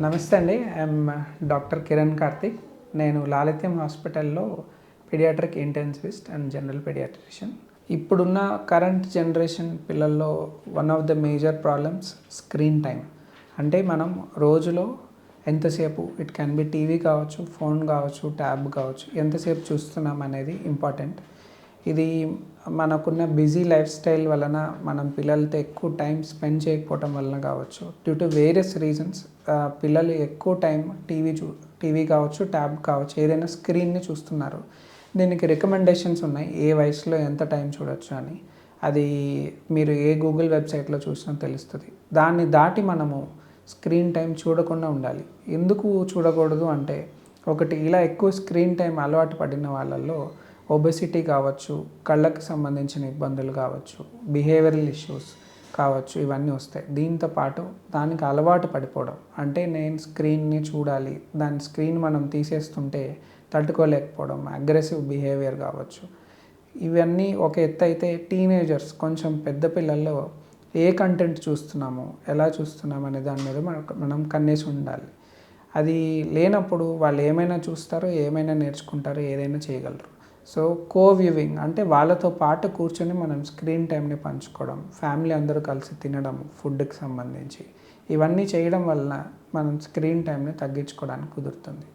నమస్తే అండి. I'm doctor Kiran Karthik. నేను లాలిత్యం హాస్పిటల్‌లో pediatric intensivist and general pediatrician. ఇప్పుడున్న కరెంట్ జనరేషన్ పిల్లల్లో one of the major problems screen time. అంటే మనం రోజులో ఎంతసేపు, ఇట్ క్యాన్ బి టీవీ కావచ్చు, ఫోన్ కావచ్చు, ట్యాబ్ కావచ్చు, ఎంతసేపు చూస్తున్నాం అనేది ఇంపార్టెంట్. ఇది మనకున్న బిజీ లైఫ్ స్టైల్ వలన మనం పిల్లలతో ఎక్కువ టైం స్పెండ్ చేయకపోవటం వలన కావచ్చు, డ్యూ టు వేరియస్ రీజన్స్ పిల్లలు ఎక్కువ టైం టీవీ కావచ్చు, ట్యాబ్ కావచ్చు, ఏదైనా స్క్రీన్ని చూస్తున్నారు. దీనికి రికమెండేషన్స్ ఉన్నాయి, ఏ వయసులో ఎంత టైం చూడొచ్చు అని. అది మీరు ఏ గూగుల్ వెబ్సైట్లో చూసినా తెలుస్తుంది. దాన్ని దాటి మనము స్క్రీన్ టైం చూడకుండా ఉండాలి. ఎందుకు చూడకూడదు అంటే, ఒకటి, ఇలా ఎక్కువ స్క్రీన్ టైం అలవాటు పడిన వాళ్ళల్లో ఒబెసిటీ కావచ్చు, కళ్ళకి సంబంధించిన ఇబ్బందులు కావచ్చు, బిహేవియరల్ ఇష్యూస్ కావచ్చు, ఇవన్నీ వస్తాయి. దీంతో పాటు దానికి అలవాటు పడిపోవడం, అంటే నేను స్క్రీన్ని చూడాలి, దాని స్క్రీన్ మనం తీసేస్తుంటే తట్టుకోలేకపోవడం, అగ్రెసివ్ బిహేవియర్ కావచ్చు. ఇవన్నీ ఒక ఎత్తు అయితే, టీనేజర్స్ కొంచెం పెద్ద పిల్లల్లో ఏ కంటెంట్ చూస్తున్నాము, ఎలా చూస్తున్నాము అనే దాని మీద మనం కన్నేసి ఉండాలి. అది లేనప్పుడు వాళ్ళు ఏమైనా చూస్తారో, ఏమైనా నేర్చుకుంటారో, ఏదైనా చేయగలరు. సో వ్యూవింగ్ అంటే వాళ్ళతో పాటు కూర్చొని మనం స్క్రీన్ టైంని పంచుకోవడం, ఫ్యామిలీ అందరూ కలిసి తినడం, ఫుడ్కి సంబంధించి ఇవన్నీ చేయడం వలన మనం స్క్రీన్ టైంని తగ్గించుకోవడానికి కుదురుతుంది.